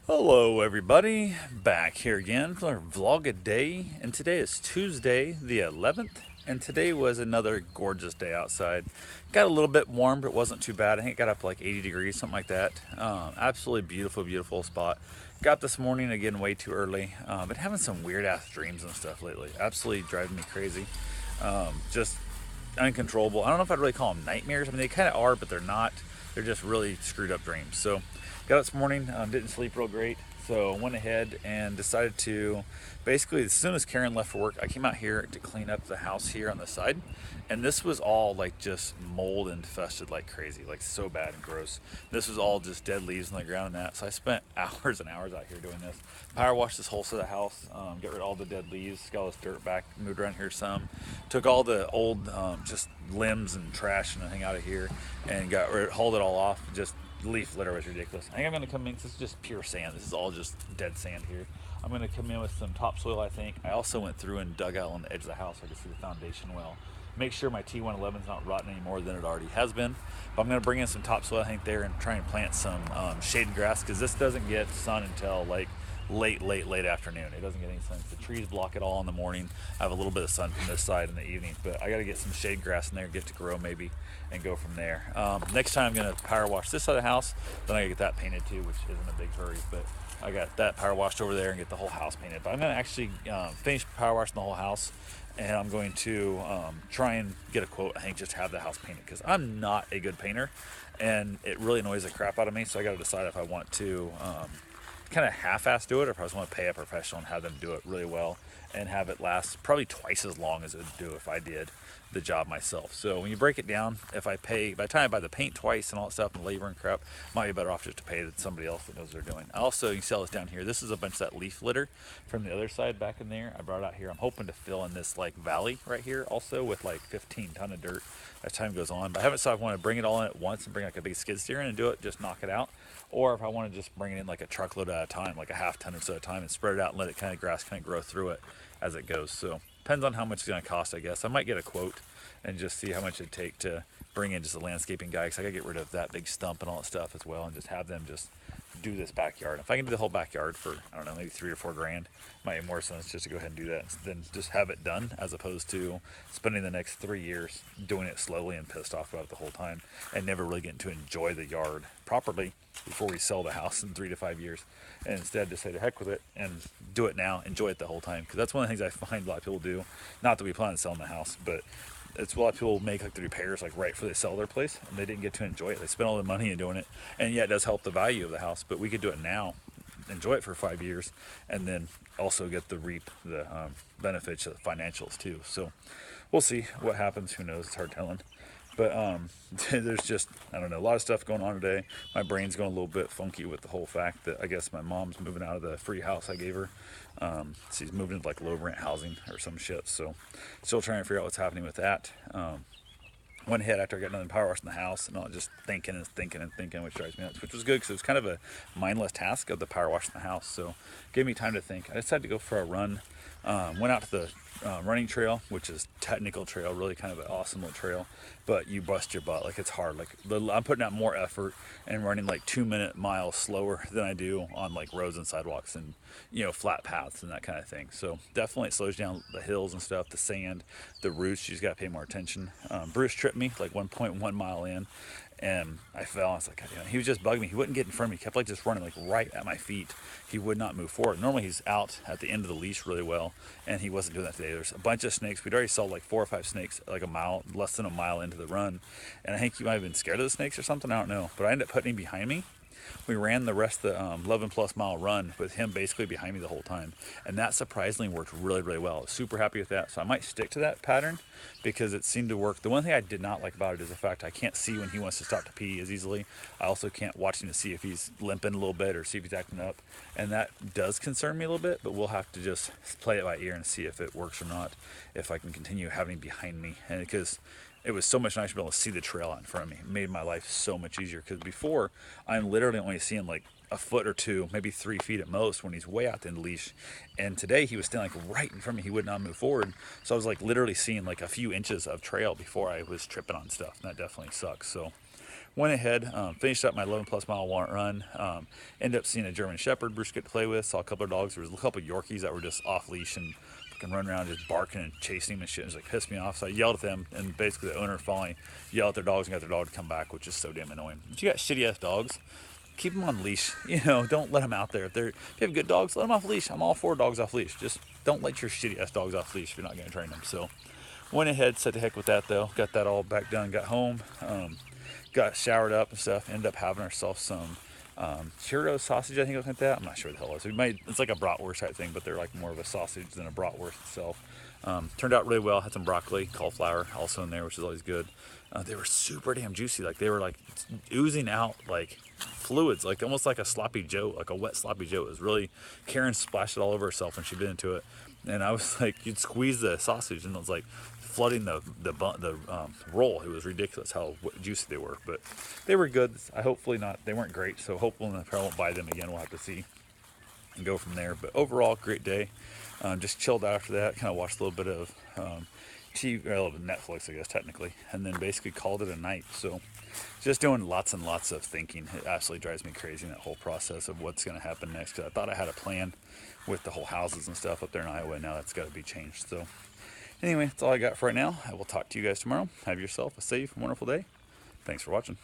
Hello, everybody. Back here again for vlog a day, and today is Tuesday, the 11th, and today was another gorgeous day outside. Got a little bit warm, but it wasn't too bad. I think it got up to like 80 degrees, something like that. Absolutely beautiful, beautiful spot. Got up this morning again way too early. Been having some weird ass dreams and stuff lately. Absolutely driving me crazy. Just uncontrollable. I don't know if I'd really call them nightmares. I mean, they kind of are, but they're not. They're just really screwed up dreams. So, got up this morning, didn't sleep real great. So, went ahead and decided to basically, as soon as Karen left for work, I came out here to clean up the house here on the side. And this was all like just mold infested like crazy, like so bad and gross. This was all just dead leaves on the ground and that. So, I spent hours and hours out here doing this. Power washed this whole side of the house, get rid of all the dead leaves, got all this dirt back, moved around here some, took all the old just limbs and trash and everything out of here, and hauled it all off. Just leaf litter was ridiculous. I think I'm going to come in. This is just pure sand. This is all just dead sand here. I'm going to come in with some topsoil. I think I also went through and dug out on the edge of the house so I could see the foundation well. Make sure my T111 is not rotten any more than it already has been. But I'm going to bring in some topsoil, I think, there and try and plant some shade grass because this doesn't get sun until like late afternoon. It doesn't get any sun. The trees block it all in the morning. I have a little bit of sun from this side in the evening, but I got to get some shade grass in there, get to grow maybe, and go from there. Next time I'm going to power wash this side of the house. Then I got to get that painted too, which isn't a big hurry, but I got that power washed over there and get the whole house painted. But I'm going to actually finish power washing the whole house, and I'm going to try and get a quote. I think just have the house painted because I'm not a good painter, and it really annoys the crap out of me. So I got to decide if I want to kind of half-ass do it, or if I just want to pay a professional and have them do it really well and have it last probably twice as long as it would do if I did the job myself. So when you break it down, if I pay, by the time I buy the paint twice and all that stuff and labor and crap, might be better off just to pay somebody else that knows what they're doing. Also, you see all this down here. This is a bunch of that leaf litter from the other side back in there. I brought it out here. I'm hoping to fill in this like valley right here also with like 15 ton of dirt as time goes on. But I haven't decided if I want to bring it all in at once and bring like a big skid steer in and do it, just knock it out, or if I want to just bring it in like a truckload at a time, like a half ton or so at a time, and spread it out and let it kind of grass kind of grow through it as it goes. So depends on how much it's going to cost, I guess. I might get a quote and just see how much it'd take to bring in just a landscaping guy, because I got to get rid of that big stump and all that stuff as well, and just have them just do this backyard. If I can do the whole backyard for, I don't know, maybe 3 or 4 grand, might make more sense just to go ahead and do that than just have it done, as opposed to spending the next 3 years doing it slowly and pissed off about it the whole time and never really getting to enjoy the yard properly before we sell the house in 3 to 5 years. And instead just say to heck with it and do it now, enjoy it the whole time. Because that's one of the things I find a lot of people do. Not that we plan on selling the house, but it's a lot of people make like the repairs like right before they sell their place, and they didn't get to enjoy it. They spent all the money in doing it, and yeah, it does help the value of the house. But we could do it now, enjoy it for 5 years, and then also get the reap the benefits of the financials too. So we'll see what happens. Who knows? It's hard telling. But there's just, I don't know, a lot of stuff going on today. My brain's going a little bit funky with the whole fact that I guess my mom's moving out of the free house I gave her. She's moving into like low rent housing or some shit. So still trying to figure out what's happening with that. Went ahead after I got done power washing the house and all, just thinking and thinking and thinking, which drives me nuts, which was good because it was kind of a mindless task of the power washing the house. So gave me time to think. I decided to go for a run. Went out to the running trail, which is technical trail, really kind of an awesome little trail, but you bust your butt. Like, it's hard. Like, I'm putting out more effort and running like 2 minute miles slower than I do on like roads and sidewalks and, you know, flat paths and that kind of thing. So definitely it slows down the hills and stuff, the sand, the roots. You just got to pay more attention. Bruce tripped me like 1.1 mile in, and I fell. I was like, you know, he was just bugging me. He wouldn't get in front of me. He kept like just running like right at my feet. He would not move forward. Normally he's out at the end of the leash really well, and he wasn't doing that today. There's a bunch of snakes. We'd already saw like 4 or 5 snakes like a mile, less than a mile into the run, and I think he might have been scared of the snakes or something. I don't know, but I ended up putting him behind me. We ran the rest of the 11 plus mile run with him basically behind me the whole time, and that surprisingly worked really well. I was super happy with that, so I might stick to that pattern because it seemed to work. The one thing I did not like about it is the fact I can't see when he wants to stop to pee as easily. I also can't watch him to see if he's limping a little bit or see if he's acting up, and that does concern me a little bit, but we'll have to just play it by ear and see if it works or not, if I can continue having him behind me. And because it was so much nicer to be able to see the trail out in front of me. It made my life so much easier, because before I'm literally only seeing like a foot or two, maybe 3 feet at most when he's way out in the leash. And today he was standing like right in front of me. He would not move forward. So I was like literally seeing like a few inches of trail before I was tripping on stuff. And that definitely sucks. So went ahead, finished up my 11 plus mile run. Ended up seeing a German Shepherd Bruce get to play with. Saw a couple of dogs. There was a couple of Yorkies that were just off leash and fucking running around just barking and chasing him and shit. It was like pissed me off. So I yelled at them, and basically the owner finally yelled at their dogs and got their dog to come back, which is so damn annoying. But you got shitty ass dogs, keep them on leash. You know, don't let them out there. If you have good dogs, let them off leash. I'm all for dogs off leash. Just don't let your shitty ass dogs off leash if you're not going to train them. So went ahead, said the heck with that though. Got that all back done. Got home, got showered up and stuff. Ended up having ourselves some churro sausage, I think it was like that. I'm not sure what the hell it was. It's like a bratwurst type thing, but they're like more of a sausage than a bratwurst itself. Turned out really well. Had some broccoli, cauliflower also in there, which is always good. They were super damn juicy. Like they were like oozing out like fluids, like almost like a sloppy Joe, like a wet sloppy Joe. It was really, Karen splashed it all over herself when she bit into it. And I was like, you'd squeeze the sausage and it was like flooding the roll. It was ridiculous how juicy they were, but they were good. Hopefully not, they weren't great. So hopefully I won't buy them again. We'll have to see and go from there. But overall, great day. Just chilled out after that. Kind of watched a little bit of TV, a little bit of Netflix, I guess technically, and then basically called it a night. So just doing lots and lots of thinking. It absolutely drives me crazy in that whole process of what's going to happen next. Cause I thought I had a plan with the whole houses and stuff up there in Iowa. Now that's got to be changed. So anyway, that's all I got for right now. I will talk to you guys tomorrow. Have yourself a safe, wonderful day. Thanks for watching.